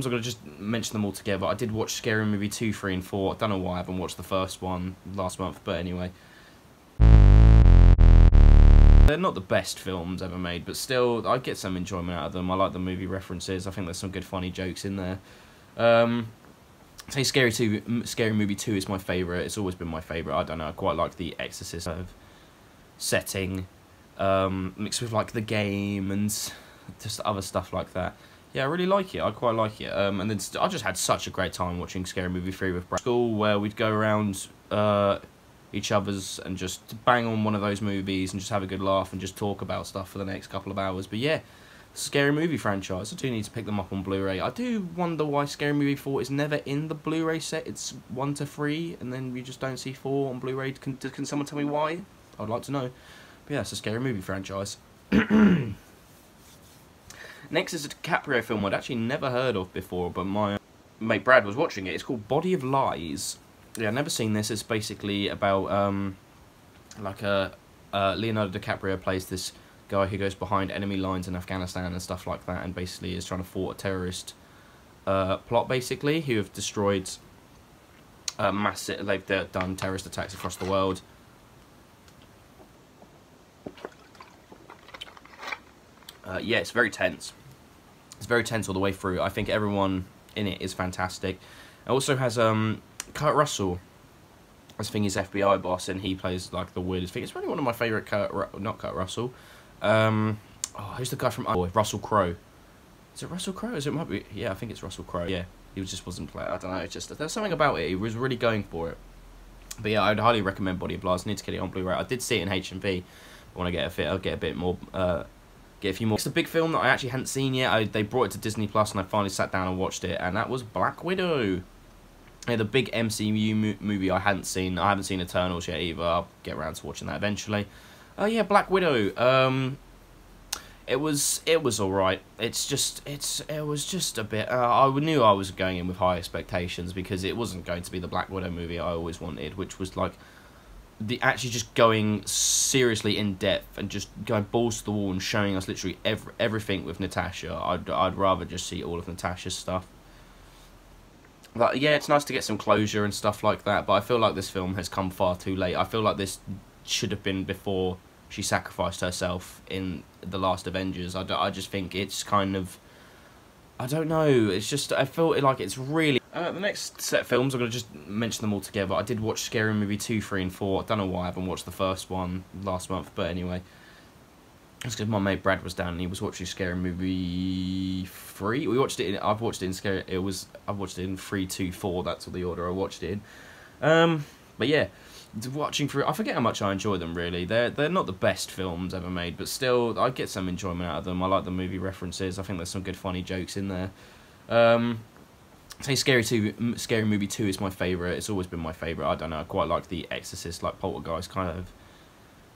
I'm going to just mention them all together. I did watch Scary Movie 2, 3 and 4. I don't know why I haven't watched the first one last month, but anyway. They're not the best films ever made, but still, I get some enjoyment out of them. I like the movie references. I think there's some good funny jokes in there. Say Scary Movie 2 is my favourite. It's always been my favourite. I don't know, I quite like the Exorcist setting, mixed with like the game and just other stuff like that. Yeah, I really like it. I quite like it. And then I just had such a great time watching Scary Movie 3 with Brad. School, where we'd go around each other's and just bang on one of those movies and just have a good laugh and just talk about stuff for the next couple of hours. But yeah, Scary Movie franchise. I do need to pick them up on Blu-ray. I do wonder why Scary Movie 4 is never in the Blu-ray set. It's 1 to 3, and then you just don't see 4 on Blu-ray. Can someone tell me why? I'd like to know. But yeah, it's a Scary Movie franchise. Next is a DiCaprio film I'd actually never heard of before, but my mate Brad was watching it. It's called Body of Lies. Yeah, I've never seen this. It's basically about Leonardo DiCaprio plays this guy who goes behind enemy lines in Afghanistan and stuff like that, and basically is trying to thwart a terrorist plot, basically, who have destroyed they've done terrorist attacks across the world. Yeah, it's very tense. It's very tense all the way through. I think everyone in it is fantastic. It also has Kurt Russell. I think he's FBI boss, and he plays like the weirdest thing. It's probably one of my favourite not Kurt Russell. Who's the guy from Russell Crowe? Is it Russell Crowe? It might be. Yeah, I think it's Russell Crowe. Yeah, he just wasn't playing. I don't know. It's just there's something about it. He was really going for it. But yeah, I'd highly recommend Body of Lies. I need to get it on Blu-ray. I did see it in HMV. I want to get I'll get a bit more. Get a few more. It's a big film that I actually hadn't seen yet. They brought it to Disney Plus, and I finally sat down and watched it, and that was Black Widow. Yeah, the big MCU movie I hadn't seen. I haven't seen Eternals yet either. I'll get around to watching that eventually. Yeah, Black Widow. It was alright. It was just a bit. I knew I was going in with high expectations because it wasn't going to be the Black Widow movie I always wanted, which was like actually just going seriously in depth and just going balls to the wall and showing us literally everything with Natasha. I'd rather just see all of Natasha's stuff. But yeah, it's nice to get some closure and stuff like that, but I feel like this film has come far too late. I feel like this should have been before she sacrificed herself in the last Avengers. I just think it's kind of, I don't know, it's just, I feel like it's really... the next set of films, I'm going to just mention them all together. I did watch Scary Movie 2, 3 and 4. I don't know why I haven't watched the first one last month, but anyway. It's because my mate Brad was down and he was watching Scary Movie 3. I've watched it in 3, 2, 4. That's the order I watched it in. But yeah, watching through, I forget how much I enjoy them. Really, they're not the best films ever made, but still, I get some enjoyment out of them. I like the movie references. I think there's some good funny jokes in there. Say Scary Movie 2 is my favourite. It's always been my favourite. I don't know, I quite like the Exorcist, like Poltergeist kind of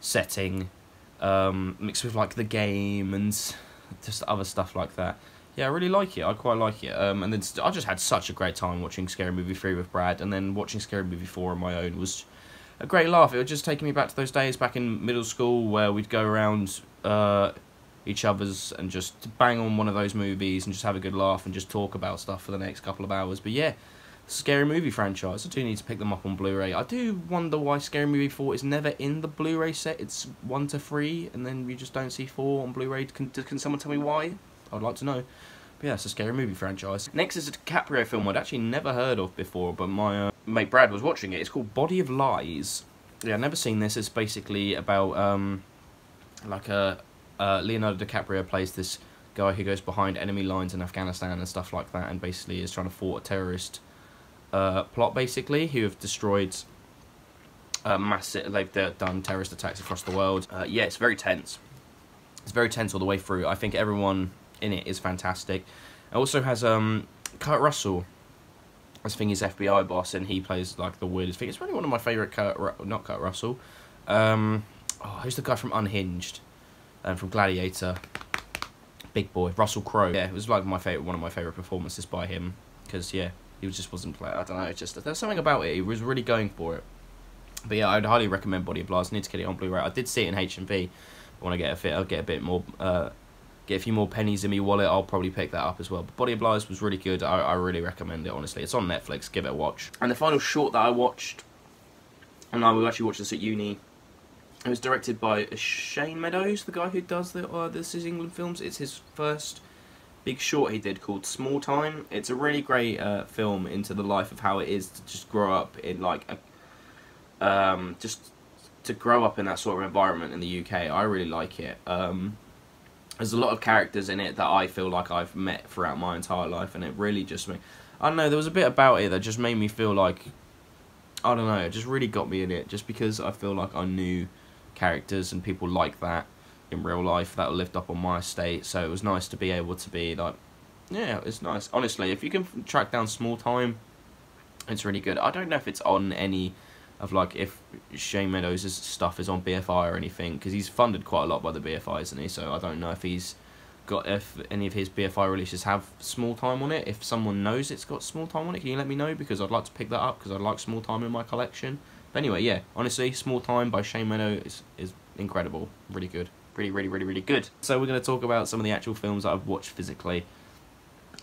setting, mixed with like the game and just other stuff like that. Yeah, I really like it. I quite like it. And then I just had such a great time watching Scary Movie 3 with Brad, and then watching Scary Movie 4 on my own was a great laugh. It was just taking me back to those days back in middle school where we'd go around each other's and just bang on one of those movies and just have a good laugh and just talk about stuff for the next couple of hours. But yeah, Scary Movie franchise. I do need to pick them up on Blu-ray. I do wonder why Scary Movie 4 is never in the Blu-ray set. It's 1 to 3, and then you just don't see 4 on Blu-ray. Can someone tell me why? I'd like to know. But yeah, it's a Scary Movie franchise. Next is a DiCaprio film I'd actually never heard of before, but my mate Brad was watching it. It's called Body of Lies. Yeah, I've never seen this. It's basically about Leonardo DiCaprio plays this guy who goes behind enemy lines in Afghanistan and stuff like that, and basically is trying to thwart a terrorist plot, basically, who have destroyed they've done terrorist attacks across the world. Yeah, it's very tense. It's very tense all the way through. I think everyone in it is fantastic. It also has Kurt Russell. I think he's FBI boss, and he plays like the weirdest thing. It's probably one of my favourite not Kurt Russell. Who's the guy from Unhinged? From Gladiator. Big boy, Russell Crowe. Yeah, it was like one of my favourite performances by him, because yeah, he just wasn't playing. I don't know, it's just there's something about it. He was really going for it. But yeah, I'd highly recommend Body of Lies. I need to get it on Blu-ray. I did see it in HMV. I want to get I'll get a bit more. Get get a few more pennies in my wallet, I'll probably pick that up as well. But Body of Lies was really good. I really recommend it, honestly. It's on Netflix. Give it a watch. And the final short that I watched, and we actually watched this at uni, it was directed by Shane Meadows, the guy who does the This Is England films. It's his first big short he did called Small Time. It's a really great film into the life of how it is to just grow up in like a, just to grow up in that sort of environment in the UK. I really like it. There's a lot of characters in it that I feel like I've met throughout my entire life, and it really just I don't know, there was a bit about it that just made me feel like, I don't know, it just really got me in it, just because I feel like I knew characters and people like that in real life that lived up on my estate, so it was nice to be able to be like, yeah, it's nice. Honestly, if you can track down Small Time, it's really good. I don't know if it's on any of, like, if Shane Meadows' stuff is on BFI or anything, because he's funded quite a lot by the BFI, isn't he? So I don't know if if any of his BFI releases have Small Time on it. If someone knows it's got Small Time on it, can you let me know? Because I'd like to pick that up, because I'd like Small Time in my collection. But anyway, yeah, honestly, Small Time by Shane Meadows is incredible. Really good. Really good. So we're going to talk about some of the actual films that I've watched physically.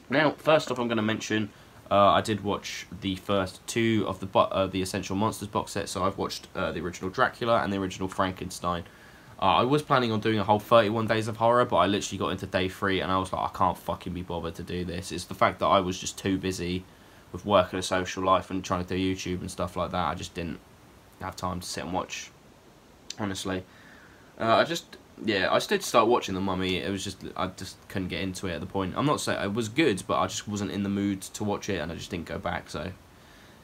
Now, first off, I'm going to mention I did watch the first two of the Essential Monsters box set. So I've watched the original Dracula and the original Frankenstein. I was planning on doing a whole 31 Days of Horror, but I literally got into day 3 and I was like, I can't fucking be bothered to do this. It's the fact that I was just too busy with work and a social life and trying to do YouTube and stuff like that. I just didn't have time to sit and watch, honestly. I did start watching The Mummy. It was just, I just couldn't get into it at the point. I'm not saying it was good, but I just wasn't in the mood to watch it, and I just didn't go back. So,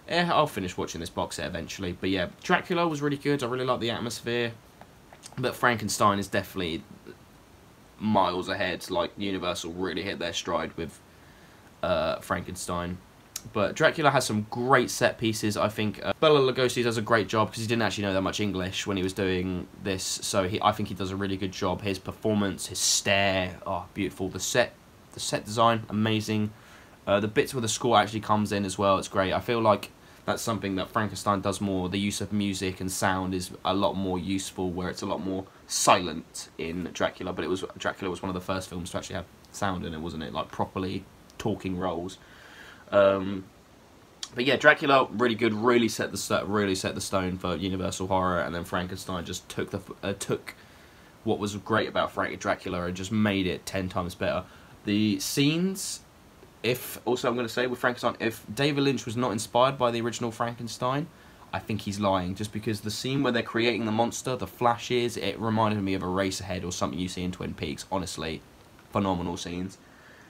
yeah, I'll finish watching this box set eventually. But yeah, Dracula was really good. I really like the atmosphere. But Frankenstein is definitely miles ahead. Like, Universal really hit their stride with Frankenstein. But Dracula has some great set pieces. I think Bela Lugosi does a great job, because he didn't actually know that much English when he was doing this. So I think he does a really good job. His performance, his stare, oh, beautiful. The set design, amazing. The bits where the score actually comes in as well, it's great. I feel like that's something that Frankenstein does more. The use of music and sound is a lot more useful, where it's a lot more silent in Dracula. But Dracula was one of the first films to actually have sound in it, wasn't it? Like, properly talking roles. But yeah, Dracula really good, really set the stone for Universal Horror, and then Frankenstein just took what was great about Dracula and just made it 10 times better. The scenes, I'm going to say with Frankenstein, if David Lynch was not inspired by the original Frankenstein, I think he's lying, just because the scene where they're creating the monster, the flashes, it reminded me of Eraserhead or something you see in Twin Peaks. Honestly, phenomenal scenes.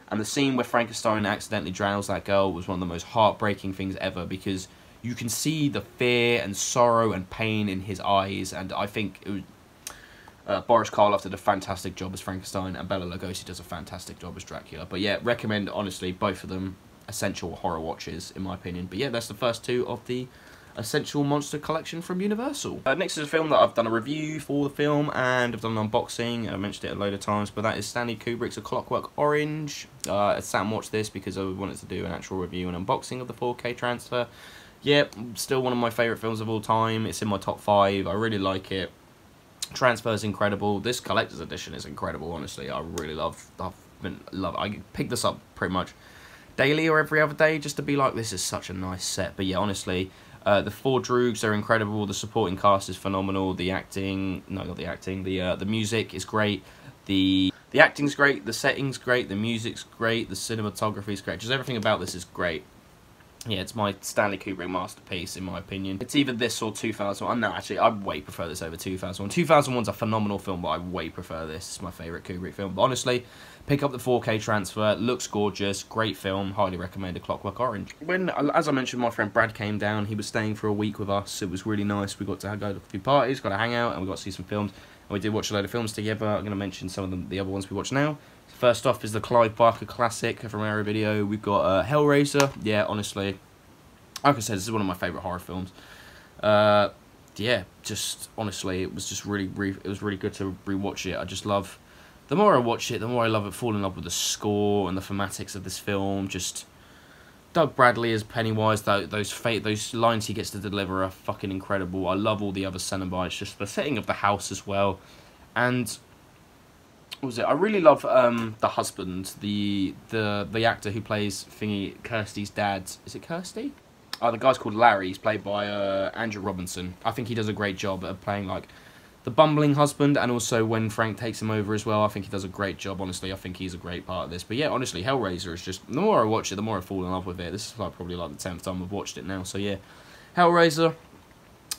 And the scene where Frankenstein accidentally drowns that girl was one of the most heartbreaking things ever, because you can see the fear and sorrow and pain in his eyes, and I think it was, Boris Karloff did a fantastic job as Frankenstein, and Bela Lugosi does a fantastic job as Dracula. But yeah, recommend, honestly, both of them essential horror watches, in my opinion. But yeah, that's the first two of the Essential Monster Collection from Universal. Next is a film that I've done a review for the film, and I've done an unboxing. I mentioned it a load of times, but that is Stanley Kubrick's A Clockwork Orange. I sat and watched this because I wanted to do an actual review and unboxing of the 4K transfer. Yeah, still one of my favourite films of all time. It's in my top 5. I really like it. Transfer is incredible. This collector's edition is incredible, honestly. I really love I pick this up pretty much daily or every other day just to be like, this is such a nice set. But yeah, honestly, the 4 Droogs are incredible. The supporting cast is phenomenal. The acting, no, not the acting. The music is great. The acting's great. The setting's great. The music's great. The cinematography's great. Just everything about this is great. Yeah, it's my Stanley Kubrick masterpiece, in my opinion. It's either this or 2001. No, actually, I way prefer this over 2001. 2001's a phenomenal film, but I way prefer this. It's my favourite Kubrick film. But honestly, pick up the 4K transfer. Looks gorgeous. Great film. Highly recommend A Clockwork Orange. When, as I mentioned, my friend Brad came down. He was staying for a week with us. It was really nice. We got to go to a few parties, got to hang out, and we got to see some films. And we did watch a load of films together. I'm going to mention some of the other ones we watch now. First off is the Clive Barker classic from Arrow Video. We've got Hellraiser. Yeah, honestly, like I said, this is one of my favourite horror films. Yeah, just honestly, it was just really good to rewatch it. I just love, the more I watch it, the more I love it. Fall in love with the score and the thematics of this film. Just Doug Bradley as Pennywise, those lines he gets to deliver are fucking incredible. I love all the other Cenobites, just the setting of the house as well. And what was it? I really love the husband, the actor who plays Thingy, Kirsty's dad. Is it Kirsty? Oh, the guy's called Larry. He's played by Andrew Robinson. I think he does a great job at playing like the bumbling husband, and also when Frank takes him over as well. I think he does a great job. Honestly, I think he's a great part of this. But yeah, honestly, Hellraiser is just, the more I watch it, the more I fall in love with it. This is like probably like the 10th time I've watched it now. So yeah, Hellraiser,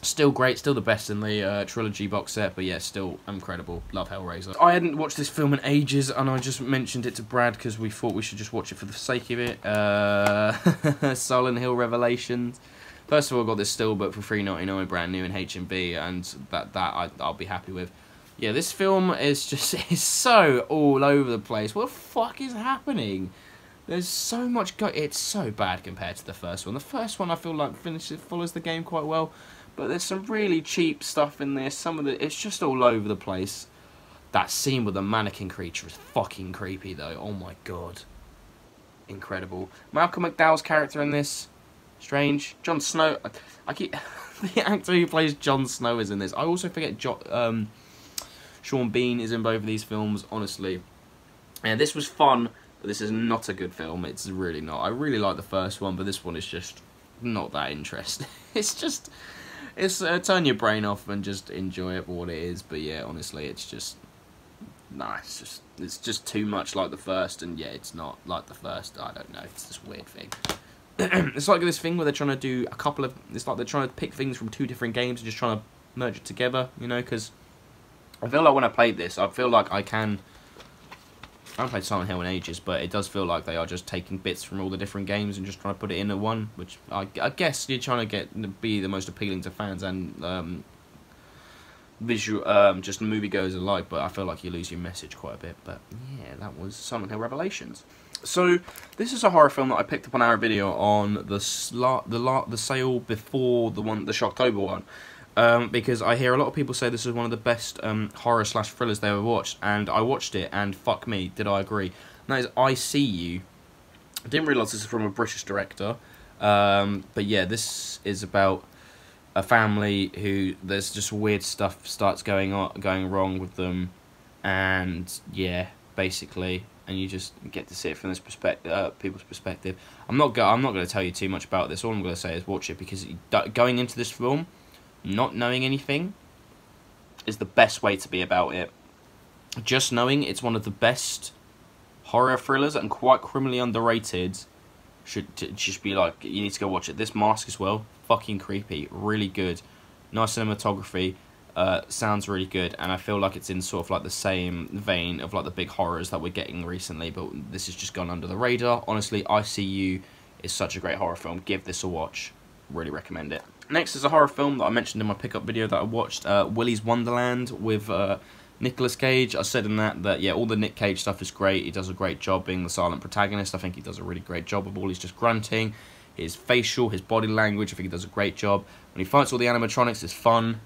still great, still the best in the trilogy box set, but yeah, still incredible. Love Hellraiser. I hadn't watched this film in ages, and I just mentioned it to Brad because we thought we should just watch it for the sake of it. Silent Hill Revelations. First of all, I got this Steelbook for $3.99 brand new in H&B, and that I'll be happy with. Yeah, this film is just, it's so all over the place. What the fuck is happening? There's so much it's so bad compared to the first one. The first one I feel like follows the game quite well, but there's some really cheap stuff in there. Some of it's just all over the place. That scene with the mannequin creature is fucking creepy though. Oh my god. Incredible. Malcolm McDowell's character in this, strange. Jon Snow, I keep the actor who plays Jon Snow is in this. I also forget Sean Bean is in both of these films, honestly. And this was fun, but this is not a good film. It's really not. I really like the first one, but this one is just not that interesting. It's turn your brain off and just enjoy it for what it is. But yeah, honestly, it's just, nah, it's just too much like the first, and yeah, it's not like the first. I don't know. It's this weird thing. It's like this thing where they're trying to do a couple of, it's like they're trying to pick things from two different games and just trying to merge it together, you know, because I feel like when I played this, I feel like I haven't played Silent Hill in ages, but it does feel like they are just taking bits from all the different games and just trying to put it into one, which I guess you're trying to be the most appealing to fans and visual, just moviegoers alike, but I feel like you lose your message quite a bit. But yeah, that was Silent Hill Revelations. So this is a horror film that I picked up on our video on the sale before the Shocktober one, because I hear a lot of people say this is one of the best horror/thrillers they ever watched, and I watched it, and fuck me, did I agree. And that is I See You. I didn't realise this is from a British director, but yeah, this is about a family who there's just weird stuff starts going wrong with them, and yeah, basically. And you just get to see it from this people's perspective. I'm not going to tell you too much about this. All I'm going to say is watch it, because going into this film, not knowing anything, is the best way to be about it. Just knowing it's one of the best horror thrillers and quite criminally underrated, should just be like, you need to go watch it. This Mask as well, fucking creepy, really good, nice cinematography. Sounds really good, and I feel like it's in sort of like the same vein of like the big horrors that we're getting recently, but this has just gone under the radar. Honestly, I See You is such a great horror film. Give this a watch. Really recommend it. Next is a horror film that I mentioned in my pickup video that I watched, Willy's Wonderland with Nicolas Cage. I said in that yeah, all the Nick Cage stuff is great. He does a great job being the silent protagonist. I think he does a really great job of all his just grunting, his facial, his body language. I think he does a great job. When he fights all the animatronics, it's fun.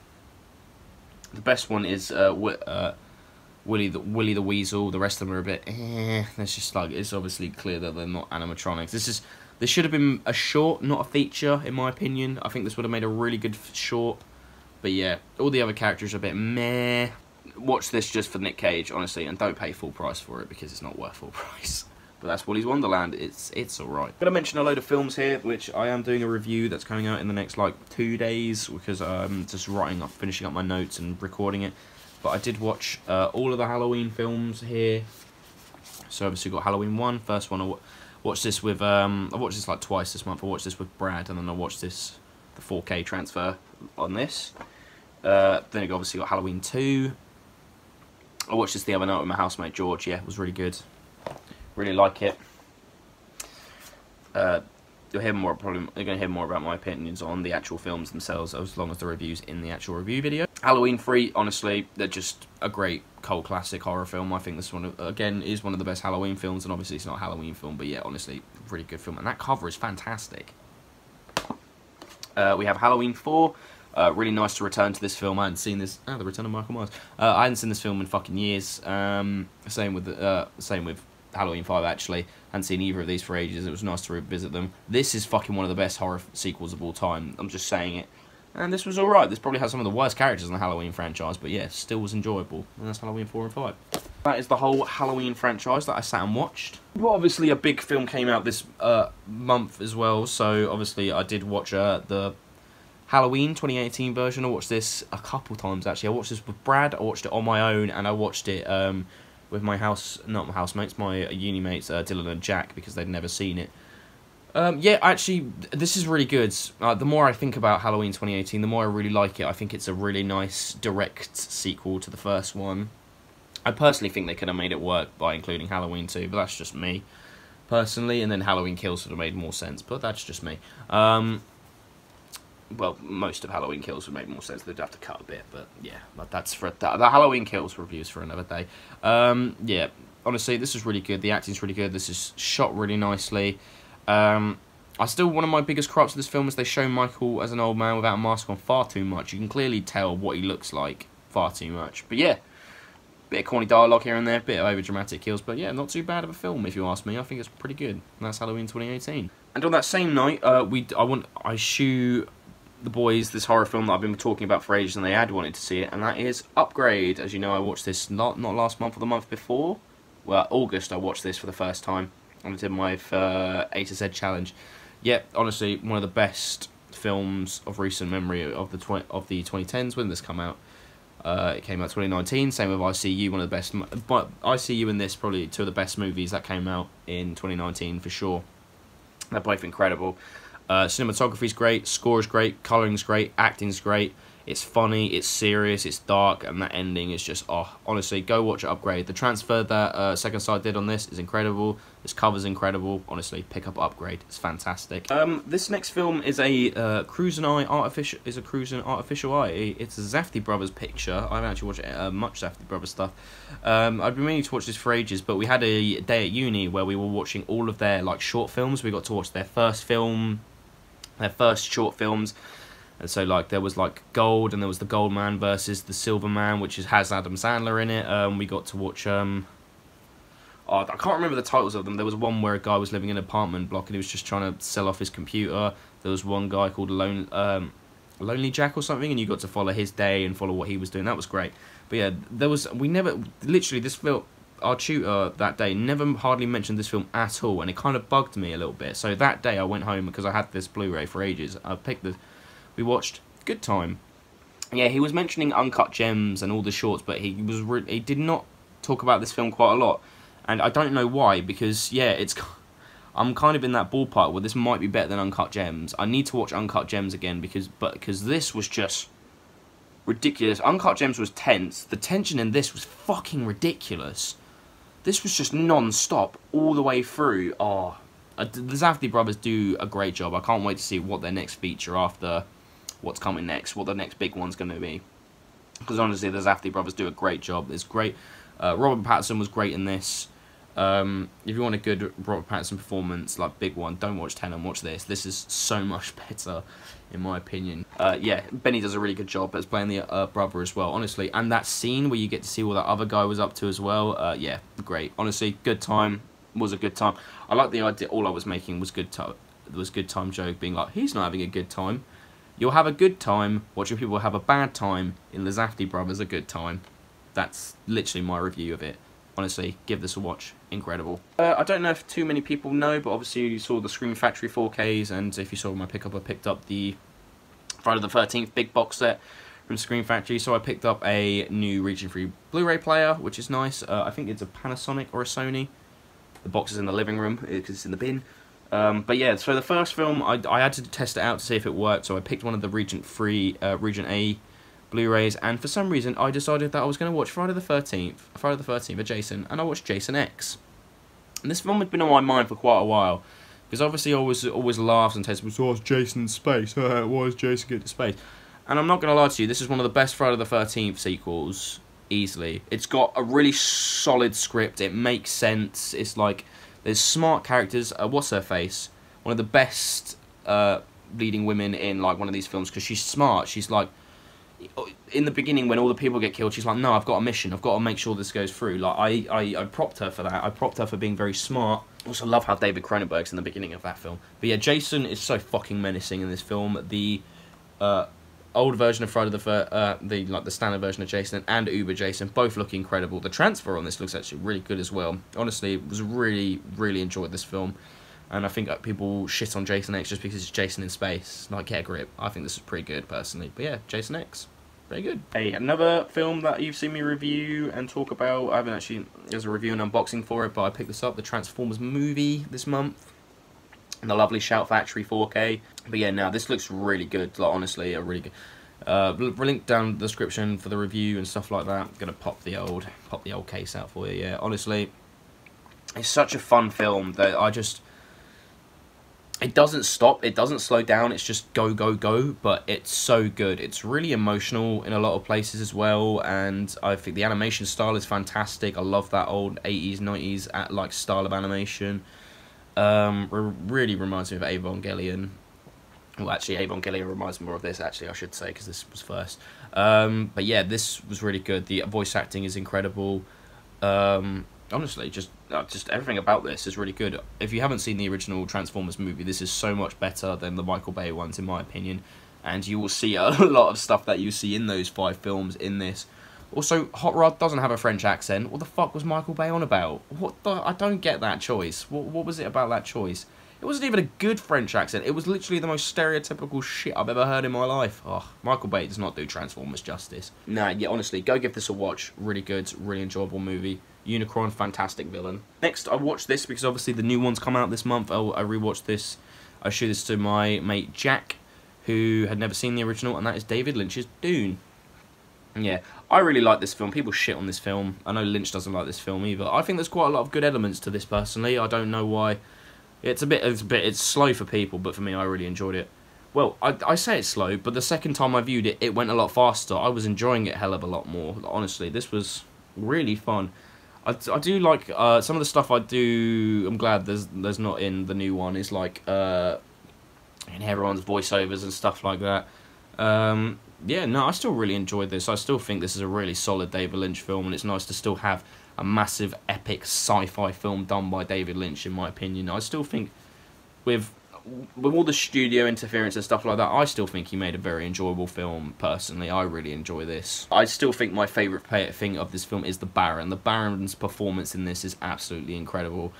The best one is Willy the Weasel. The rest of them are a bit It's just like, it's obviously clear that they're not animatronics. This should have been a short, not a feature, in my opinion. I think this would have made a really good short. But yeah, all the other characters are a bit meh. Watch this just for Nick Cage, honestly, and don't pay full price for it, because it's not worth full price. But that's Willy's Wonderland. It's alright. I'm going to mention a load of films here, which I am doing a review that's coming out in the next, like, 2 days, because I'm just finishing up my notes and recording it. But I did watch all of the Halloween films here. So obviously got Halloween 1, first one. I watched this with, I watched this like twice this month. I watched this with Brad, and then I watched this, the 4K transfer on this. Then I obviously got Halloween 2. I watched this the other night with my housemate George. Yeah, it was really good. Really like it. You'll hear more. You're going to hear more about my opinions on the actual films themselves, as long as the review's in the actual review video. Halloween 3, honestly, they're just a great cult classic horror film. I think this one, again, is one of the best Halloween films, and obviously it's not a Halloween film, but yeah, honestly, really good film. And that cover is fantastic. We have Halloween 4. Really nice to return to this film. I hadn't seen this. The Return of Michael Myers. I hadn't seen this film in fucking years. Same with Halloween 5, actually. I hadn't seen either of these for ages. It was nice to revisit them. This is fucking one of the best horror sequels of all time. I'm just saying it. And this was alright. This probably has some of the worst characters in the Halloween franchise, but yeah, still was enjoyable. And that's Halloween 4 and 5. That is the whole Halloween franchise that I sat and watched. Well, obviously a big film came out this month as well, so obviously I did watch the Halloween 2018 version. I watched this a couple times actually. I watched this with Brad, I watched it on my own, and I watched it with my not my housemates, my uni mates, Dylan and Jack, because they'd never seen it. Yeah, actually, this is really good. The more I think about Halloween 2018, the more I really like it. I think it's a really nice, direct sequel to the first one. I personally think they could have made it work by including Halloween 2, but that's just me, personally. And then Halloween Kills would have made more sense, but that's just me. Well, most of Halloween Kills would make more sense. They'd have to cut a bit, but yeah, that's for the Halloween Kills reviews for another day. Yeah, honestly, this is really good. The acting's really good. This is shot really nicely. One of my biggest gripes of this film is they show Michael as an old man without a mask on far too much. You can clearly tell what he looks like far too much. But yeah, bit of corny dialogue here and there, bit of over-dramatic kills, but yeah, not too bad of a film if you ask me. I think it's pretty good. And that's Halloween 2018. And on that same night, I show the boys this horror film that I've been talking about for ages, and they had wanted to see it, and that is Upgrade. As you know, I watched this not last month or the month before. Well, August I watched this for the first time. I did my A to Z challenge. Yeah, honestly, one of the best films of recent memory of the 2010s when this came out. It came out 2019. Same with ICU, one of the best. But ICU and this probably two of the best movies that came out in 2019 for sure. They're both incredible. Cinematography's great, score is great, coloring's great, acting's great. It's funny, it's serious, it's dark, and that ending is just, oh, honestly, go watch Upgrade. The transfer that Second Sight did on this is incredible. This cover's incredible. Honestly, pick up Upgrade. It's fantastic. This next film is a Cruisin' Artificial Eye. It's a Safdie Brothers picture. I haven't actually watched much Safdie Brothers stuff. I've been meaning to watch this for ages, but we had a day at uni where we were watching all of their like short films. We got to watch their first film, their first short films. And so, like, there was, like, Gold, and there was the Gold Man versus the Silver Man, which has Adam Sandler in it. We got to watch, I can't remember the titles of them. There was one where a guy was living in an apartment block, and he was just trying to sell off his computer. There was one guy called Lonely Jack or something, and you got to follow his day and follow what he was doing. That was great. But, yeah, literally, this film, our tutor that day never hardly mentioned this film at all, and it kind of bugged me a little bit. So that day, I went home, because I had this Blu-ray for ages. I picked the... We watched Good Time. Yeah, he was mentioning Uncut Gems and all the shorts, but he did not talk about this film quite a lot, and I don't know why. Because yeah, I'm kind of in that ballpark where this might be better than Uncut Gems. I need to watch Uncut Gems again because this was just ridiculous. Uncut Gems was tense. The tension in this was fucking ridiculous. This was just non-stop all the way through. Oh, the Safdie Brothers do a great job. I can't wait to see what their next feature after what's coming next, what the next big one's going to be. Because honestly, the Safdie Brothers do a great job. It's great. Robert Pattinson was great in this. If you want a good Robert Pattinson performance, like big one, don't watch Tenet, watch this. This is so much better, in my opinion. Yeah, Benny does a really good job as playing the brother as well, honestly. And that scene where you get to see what that other guy was up to as well, yeah, great. Honestly, good time. Was a good time. I like the idea. All I was making was good time joke, being like, he's not having a good time. You'll have a good time watching people have a bad time in the Safdie Brothers a good time. That's literally my review of it. Honestly, give this a watch. Incredible. I don't know if too many people know, but obviously you saw the Scream Factory 4Ks, and if you saw my pickup, I picked up the Friday the 13th big box set from Scream Factory. So I picked up a new region-free Blu-ray player, which is nice. I think it's a Panasonic or a Sony. The box is in the living room because it's in the bin. But yeah, so the first film, I had to test it out to see if it worked, so I picked one of the Region A Blu-rays, and for some reason I decided that I was going to watch Friday the 13th of Jason, and I watched Jason X. And this film had been on my mind for quite a while, because obviously I always laughs and says, oh, it's Jason in space, why is Jason get to space? And I'm not going to lie to you, this is one of the best Friday the 13th sequels, easily. It's got a really solid script, it makes sense, it's like, there's smart characters. What's her face? One of the best leading women in like one of these films, because she's smart. She's like, in the beginning when all the people get killed, she's like, no, I've got a mission. I've got to make sure this goes through. Like I propped her for that. I propped her for being very smart. Also love how David Cronenberg's in the beginning of that film. But yeah, Jason is so fucking menacing in this film. The old version of Friday the standard version of Jason and Uber Jason both look incredible. The transfer on this looks actually really good as well. Honestly, it was really enjoyed this film, and I think people shit on Jason X just because it's Jason in space. Like, get a grip. I think this is pretty good personally. But yeah, Jason X, very good. Hey, another film that you've seen me review and talk about. I haven't actually. There's a review and unboxing for it, but I picked this up, the Transformers movie, this month. And the lovely Shout Factory 4K. But yeah, now this looks really good. Like, honestly, a really good. Link down the description for the review and stuff like that. I'm gonna pop the old case out for you. Yeah, honestly, it's such a fun film that it doesn't stop, it doesn't slow down. It's just go go go. But it's so good. It's really emotional in a lot of places as well, and I think the animation style is fantastic. I love that old 80s, 90s like style of animation. Really reminds me of Evangelion. Well, actually, Evangelion reminds me more of this, actually, I should say, because this was first. But yeah, this was really good. The voice acting is incredible. Honestly, just everything about this is really good. If you haven't seen the original Transformers movie, this is so much better than the Michael Bay ones, in my opinion. And you will see a lot of stuff that you see in those 5 films in this. Also, Hot Rod doesn't have a French accent. What the fuck was Michael Bay on about? I don't get that choice. What was it about that choice? It wasn't even a good French accent. It was literally the most stereotypical shit I've ever heard in my life. Oh, Michael Bay does not do Transformers justice. Nah, yeah, honestly, go give this a watch. Really good, really enjoyable movie. Unicron, fantastic villain. Next, I watched this because obviously the new one's come out this month. I rewatched this. I showed this to my mate Jack, who had never seen the original, and that is David Lynch's Dune. Yeah, I really like this film. People shit on this film. I know Lynch doesn't like this film either. I think there's quite a lot of good elements to this personally. I don't know why. It's slow for people, but for me, I really enjoyed it. Well, I say it's slow, but the second time I viewed it, it went a lot faster. I was enjoying it a hell of a lot more. Honestly, this was really fun. I do like some of the stuff I do. I'm glad there's not in the new one. Is like in everyone's voiceovers and stuff like that. Yeah, no, I still really enjoyed this. I still think this is a really solid David Lynch film, and it's nice to still have a massive, epic sci-fi film done by David Lynch, in my opinion. I still think, with all the studio interference and stuff like that, I still think he made a very enjoyable film, personally. I really enjoy this. I still think my favourite thing of this film is the Baron. The Baron's performance in this is absolutely incredible.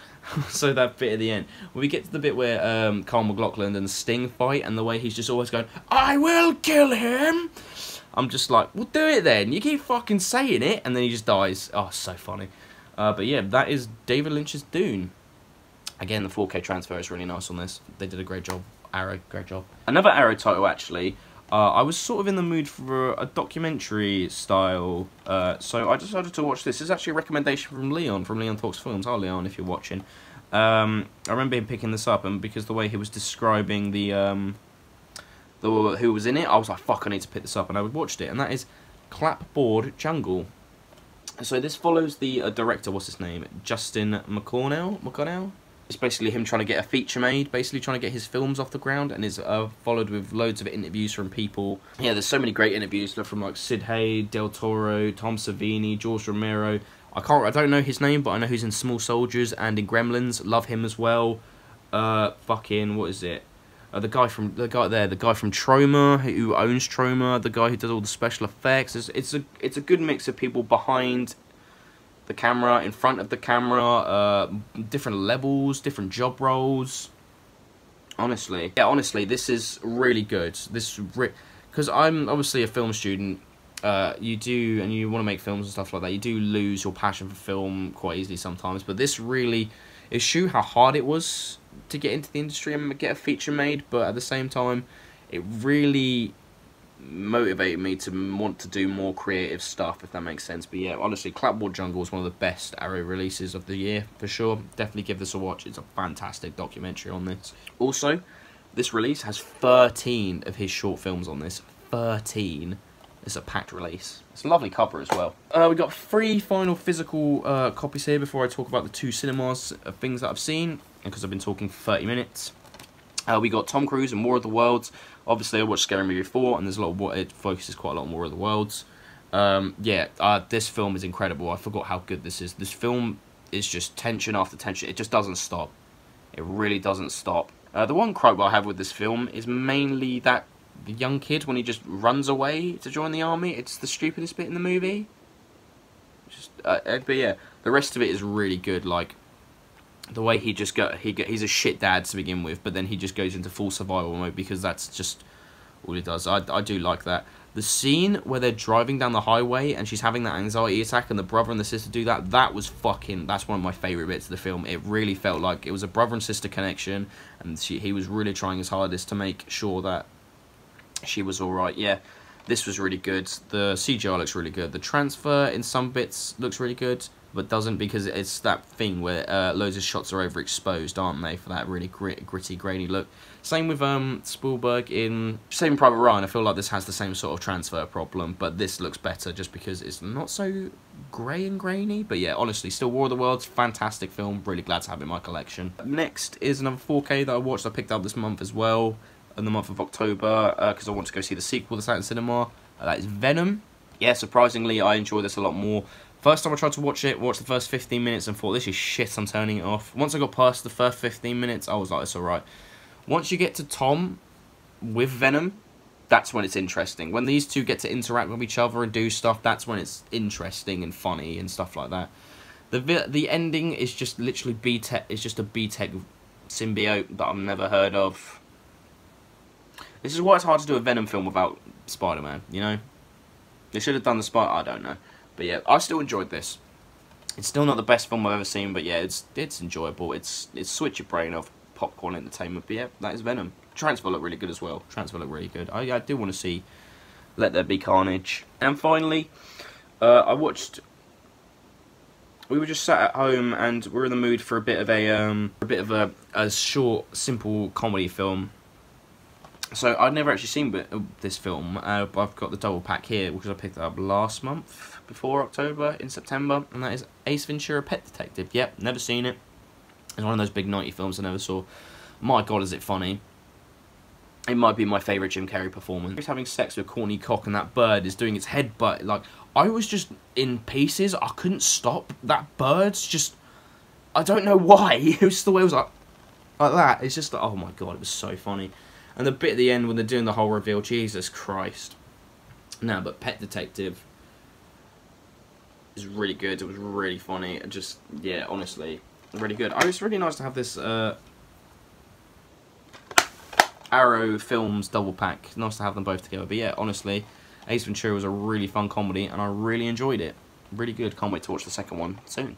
So that bit at the end, when we get to the bit where Kyle MacLachlan and Sting fight, and the way he's just always going, "I will kill him!" I'm just like, well, do it then. You keep fucking saying it, and then he just dies. Oh, so funny. But yeah, that is David Lynch's Dune. Again, the 4K transfer is really nice on this. They did a great job. Arrow, great job. Another Arrow title, actually. I was sort of in the mood for a documentary style, so I decided to watch this. This is actually a recommendation from Leon Talks Films. Hi, Leon, if you're watching. I remember him picking this up, and because the way he was describing the who was in it, I was like, fuck, I need to pick this up, and I watched it, and that is Clapboard Jungle. So this follows the director, what's his name? Justin McConnell? It's basically him trying to get a feature made, basically trying to get his films off the ground, and is followed with loads of interviews from people. Yeah, there's so many great interviews from like Sid Haig, Del Toro, Tom Savini, George Romero. I don't know his name, but I know he's in Small Soldiers and in Gremlins. Love him as well. Fucking what is it? The guy from Troma, who owns Troma, the guy who does all the special effects. It's a good mix of people behind the camera, in front of the camera, different levels, different job roles. Honestly, this is really good. Because I'm obviously a film student. You want to make films and stuff like that. You do lose your passion for film quite easily sometimes. But this really, it shows how hard it was to get into the industry and get a feature made. But at the same time, it really motivated me to want to do more creative stuff, if that makes sense. But yeah, honestly, Clapboard Jungle is one of the best Arrow releases of the year, for sure. Definitely give this a watch. It's a fantastic documentary on this. Also, this release has 13 of his short films on this. 13. It's a packed release. It's a lovely cover as well. We got 3 final physical copies here before I talk about the 2 cinemas things that I've seen, because I've been talking for 30 minutes. We got Tom Cruise and War of the Worlds. Obviously, I watched Scary Movie 4, and there's a lot of it focuses quite a lot on War of the Worlds. This film is incredible. I forgot how good this is. This film is just tension after tension. It just doesn't stop. It really doesn't stop. The one quote I have with this film is mainly that young kid when he just runs away to join the army. It's the stupidest bit in the movie. Just, but yeah, the rest of it is really good. Like the way he just he's a shit dad to begin with, but then he just goes into full survival mode because that's just all he does. I do like that. The scene where they're driving down the highway and she's having that anxiety attack and the brother and the sister do that, that's one of my favourite bits of the film. It really felt like it was a brother and sister connection, and he was really trying his hardest to make sure that she was alright. Yeah, this was really good. The CGI looks really good. The transfer in some bits looks really good, but doesn't, because it's that thing where loads of shots are overexposed, aren't they, for that really gritty, grainy look. Same with Spielberg in Saving Private Ryan. I feel like this has the same sort of transfer problem, but this looks better just because it's not so grey and grainy. But yeah, honestly, still War of the Worlds, fantastic film. Really glad to have it in my collection. Next is another 4K that I watched. I picked up this month as well, in the month of October, because I want to go see the sequel that's out in cinema. That is Venom. Yeah, surprisingly, I enjoy this a lot more. First time I tried to watch the first 15 minutes and thought, this is shit, I'm turning it off. Once I got past the first 15 minutes, I was like, it's alright. Once you get to Tom with Venom, that's when it's interesting. When these two get to interact with each other and do stuff, that's when it's interesting and funny and stuff like that. The ending is just literally B-Tech. It's just a B-Tech symbiote that I've never heard of. This is why it's hard to do a Venom film without Spider-Man, you know? They should have done the Spider... I don't know. But yeah, I still enjoyed this. It's still not the best film I've ever seen, but yeah, it's enjoyable. It's switch your brain off popcorn entertainment. But yeah, that is Venom. Transfer looked really good as well. Transfer looked really good. I do want to see Let There Be Carnage. And finally, I watched... We were just sat at home and we're in the mood for a bit of a short, simple comedy film. So I'd never actually seen this film. But I've got the double pack here, because I picked it up last month, before October, in September, and that is Ace Ventura: Pet Detective. Yep, never seen it. It's one of those big 90 films I never saw. My God, is it funny. It might be my favourite Jim Carrey performance. He's having sex with Courtney Cox and that bird is doing its headbutt. Like, I was just in pieces. I couldn't stop. That bird's just... I don't know why. It was the way it was like that. It's just like, oh my God, it was so funny. And the bit at the end when they're doing the whole reveal, Jesus Christ. No, but Pet Detective is really good. It was really funny. It just, yeah, honestly, really good. Oh, it's really nice to have this Arrow Films double pack. It's nice to have them both together. But yeah, honestly, Ace Ventura was a really fun comedy, and I really enjoyed it. Really good. Can't wait to watch the second one soon.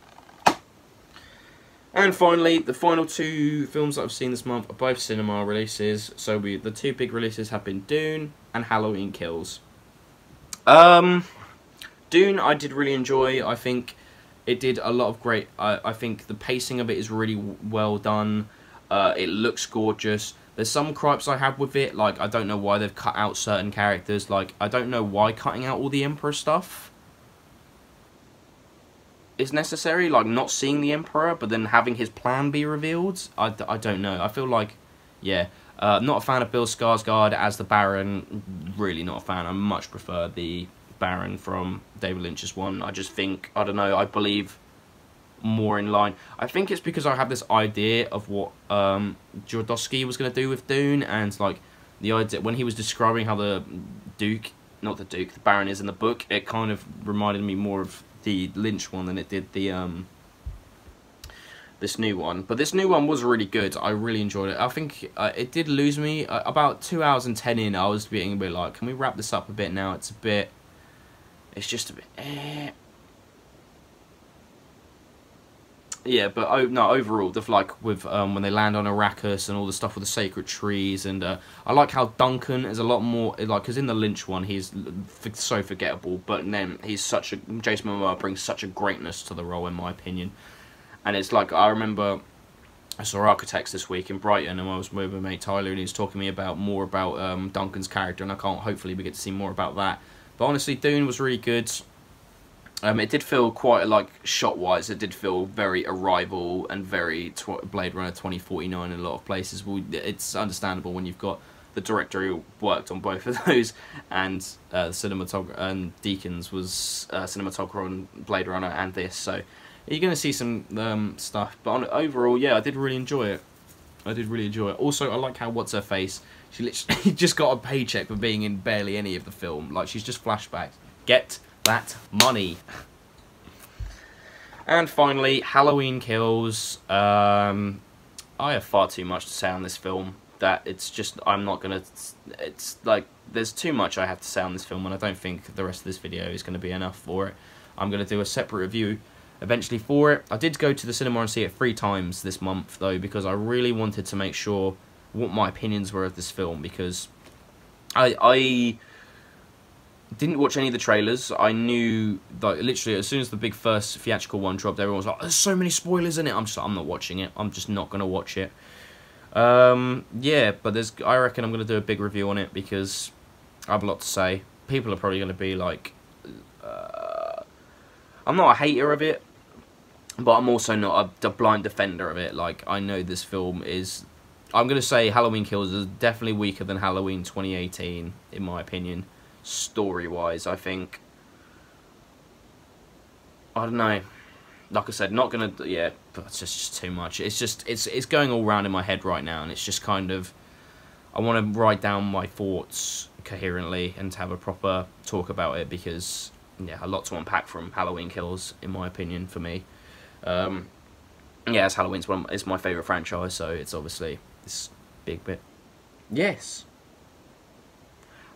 And finally, the final two films that I've seen this month are both cinema releases. So the two big releases have been Dune and Halloween Kills. Dune I did really enjoy. I think it did a lot of great... I think the pacing of it is really well done. It looks gorgeous. There's some gripes I have with it. Like, I don't know why they've cut out certain characters. Like, I don't know why cutting out all the Emperor stuff is necessary, like not seeing the Emperor but then having his plan be revealed. I don't know. I feel like, yeah, not a fan of Bill Skarsgård as the Baron. Really not a fan. I much prefer the Baron from David Lynch's one. I just think, I don't know, I believe more in line. I think it's because I have this idea of what Jodorowsky was going to do with Dune, and like the idea when he was describing how the Baron is in the book, it kind of reminded me more of the Lynch one than it did the this new one. But this new one was really good. I really enjoyed it. I think it did lose me about 2 hours and 10 in. I was being a bit like, can we wrap this up a bit now? It's just a bit yeah, but no, overall, with when they land on Arrakis and all the stuff with the sacred trees, and I like how Duncan is a lot more like, because in the Lynch one he's so forgettable, but then Jason Momoa brings such a greatness to the role, in my opinion. And it's like, I remember I saw Architects this week in Brighton, and I was with my mate Tyler, and he was talking to me more about Duncan's character, and hopefully we get to see more about that. But honestly, Dune was really good. It did feel quite, like, shot-wise, it did feel very Arrival and very Blade Runner 2049 in a lot of places. Well, it's understandable when you've got the director who worked on both of those, and the cinematographer, and Deakins was cinematographer on Blade Runner and this, so you're going to see some stuff. But overall, yeah, I did really enjoy it. I did really enjoy it. Also, I like how what's her face. She literally just got a paycheck for being in barely any of the film. Like, she's just flashbacks. Get that money. And finally, Halloween Kills. I have far too much to say on this film. That it's just, I'm not gonna, it's like, there's too much I have to say on this film, and I don't think the rest of this video is going to be enough for it. I'm going to do a separate review eventually for it. I did go to the cinema and see it 3 times this month, though, because I really wanted to make sure what my opinions were of this film, because I didn't watch any of the trailers. I knew, like, literally, as soon as the big first theatrical one dropped, everyone was like, there's so many spoilers in it. I'm not watching it. I'm just not going to watch it. Yeah, but I reckon I'm going to do a big review on it, because I have a lot to say. People are probably going to be like, I'm not a hater of it, but I'm also not a blind defender of it. Like, I know this film is, I'm going to say Halloween Kills is definitely weaker than Halloween 2018, in my opinion, story-wise. I think, I don't know. Like I said, not gonna, yeah, but it's just too much. It's just, it's going all around in my head right now, and it's just kind of, I want to write down my thoughts coherently and to have a proper talk about it, because, yeah, a lot to unpack from Halloween Kills, in my opinion, for me. Yeah, as Halloween's it's my favourite franchise, so it's obviously this big bit. Yes.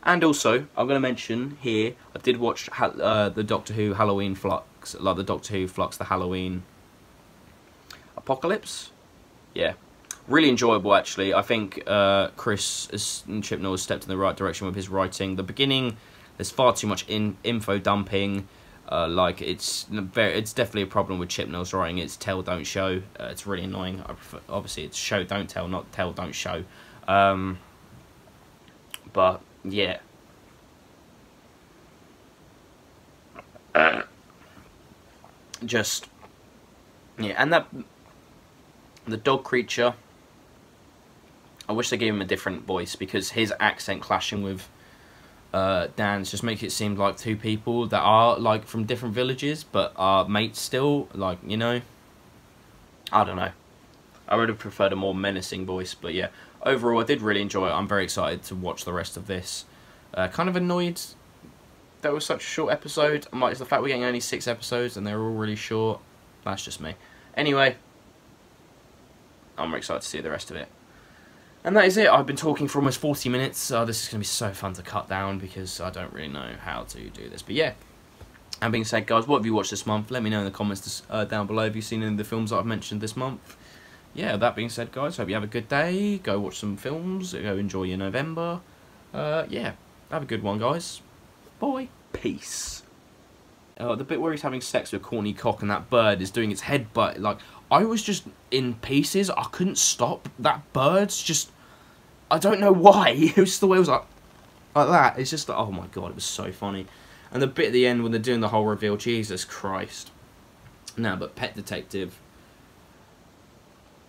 And also, I'm going to mention here, I did watch the Doctor Who Halloween Flux, like the Doctor Who Flux, the Halloween Apocalypse. Yeah, really enjoyable, actually. I think Chris Chibnall has stepped in the right direction with his writing. The beginning, there's far too much info dumping. Like, it's definitely a problem with Chibnall's writing. It's tell, don't show. It's really annoying. Obviously, it's show, don't tell, not tell, don't show. But yeah. Just, yeah, and the dog creature, I wish they gave him a different voice, because his accent clashing with Dan's just makes it seem like 2 people that are, like, from different villages, but are mates still, like, you know, I don't know. I would have preferred a more menacing voice, but yeah, overall, I did really enjoy it. I'm very excited to watch the rest of this. Kind of annoyed that was such a short episode. It's the fact we're getting only 6 episodes and they're all really short. That's just me. Anyway, I'm excited to see the rest of it. And that is it. I've been talking for almost 40 minutes. This is going to be so fun to cut down, because I don't really know how to do this. But yeah, that being said, guys, what have you watched this month? Let me know in the comments down below if you've seen any of the films that I've mentioned this month. Yeah, that being said, guys, hope you have a good day. Go watch some films. Go enjoy your November. Yeah, have a good one, guys. Bye. Peace. The bit where he's having sex with Corny Cock and that bird is doing its headbutt, like, I was just in pieces. I couldn't stop. That bird's just, I don't know why. It was just the way it was like that. It's just like, oh my god, it was so funny. And the bit at the end when they're doing the whole reveal, Jesus Christ. No, but Pet Detective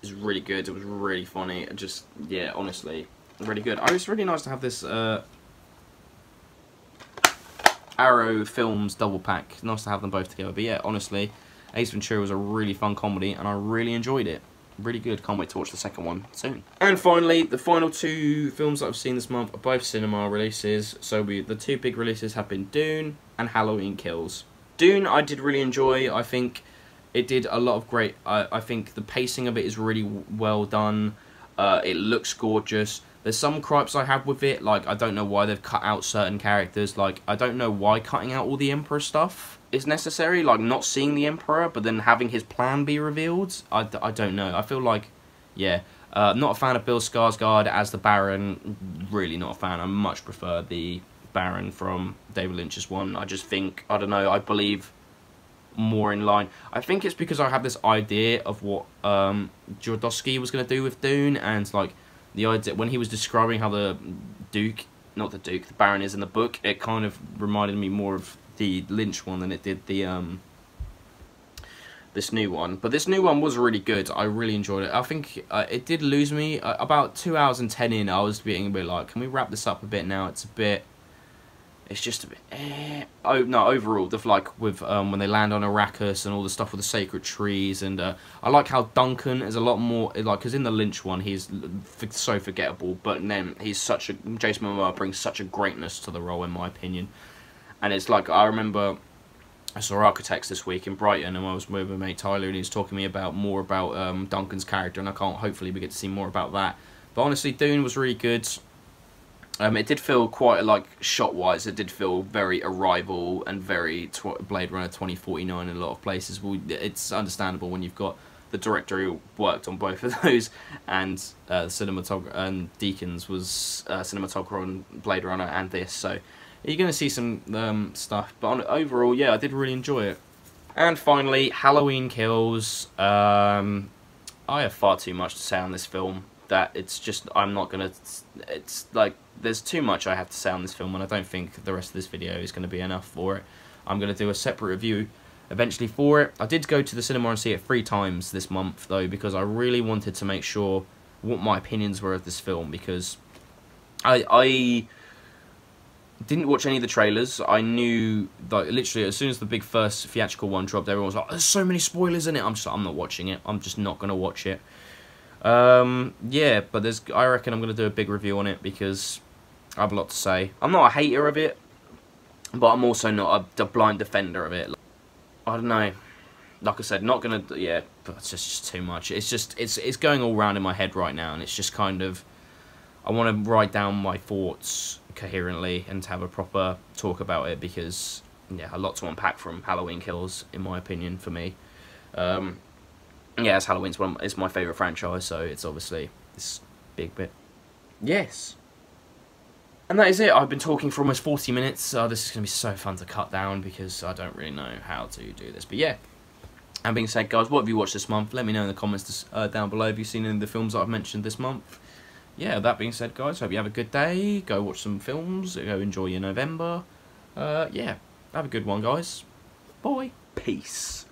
is really good. It was really funny. It just, yeah, honestly, really good. Oh, it's really nice to have this Arrow Films double pack. It's nice to have them both together. But yeah, honestly, Ace Ventura was a really fun comedy, and I really enjoyed it. Really good. Can't wait to watch the second one soon. And finally, the final 2 films that I've seen this month are both cinema releases. So the 2 big releases have been Dune and Halloween Kills. Dune, I did really enjoy. I think it did a lot of great. I think the pacing of it is really well done. It looks gorgeous. There's some gripes I have with it, like, I don't know why they've cut out certain characters. Like, I don't know why cutting out all the Emperor stuff is necessary, like, not seeing the Emperor, but then having his plan be revealed. I don't know. I feel like, yeah, not a fan of Bill Skarsgård as the Baron. Really not a fan. I much prefer the Baron from David Lynch's one. I just think, I don't know, I believe more in line. I think it's because I have this idea of what Jodorowsky was going to do with Dune, and, like, the idea when he was describing how the Baron is in the book, it kind of reminded me more of the Lynch one than it did the this new one. But this new one was really good. I really enjoyed it. I think it did lose me about 2 hours and 10 in. I was being a bit like, can we wrap this up a bit now? It's a bit It's just a bit. Oh no! Overall, the like with when they land on Arrakis and all the stuff with the sacred trees, and I like how Duncan is a lot more like, because in the Lynch one he's so forgettable, but then he's such a Jason Momoa brings such a greatness to the role in my opinion, and it's like I remember I saw Architects this week in Brighton, and I was with my mate Tyler, and he was talking to me about more about Duncan's character, and I can't. Hopefully, we get to see more about that. But honestly, Dune was really good. It did feel quite, like, shot-wise, it did feel very Arrival and very Blade Runner 2049 in a lot of places. Well, it's understandable when you've got the director who worked on both of those, and the cinematographer, and Deakins was cinematographer on Blade Runner and this, so you're going to see some stuff. But overall, yeah, I did really enjoy it. And finally, Halloween Kills. I have far too much to say on this film. That it's just, I'm not going to, it's like, there's too much I have to say on this film, and I don't think the rest of this video is going to be enough for it. I'm going to do a separate review eventually for it. I did go to the cinema and see it 3 times this month, though, because I really wanted to make sure what my opinions were of this film, because I didn't watch any of the trailers. I knew, like, literally, as soon as the big first theatrical one dropped, everyone was like, there's so many spoilers in it. I'm not watching it. I'm just not going to watch it. Yeah, but I reckon I'm going to do a big review on it because I have a lot to say. I'm not a hater of it, but I'm also not a blind defender of it. I don't know. Like I said, not going to, yeah, but it's just too much. It's just, it's going all round in my head right now, and it's just kind of, I want to write down my thoughts coherently and to have a proper talk about it because, yeah, a lot to unpack from Halloween Kills, in my opinion, for me. Yeah, as Halloween's it's my favourite franchise, so it's obviously this big bit. Yes. And that is it. I've been talking for almost 40 minutes. This is going to be so fun to cut down because I don't really know how to do this. But yeah. And being said, guys, what have you watched this month? Let me know in the comments down below if you've seen any of the films that I've mentioned this month. Yeah, that being said, guys, hope you have a good day. Go watch some films. Go enjoy your November. Yeah, have a good one, guys. Bye. Peace.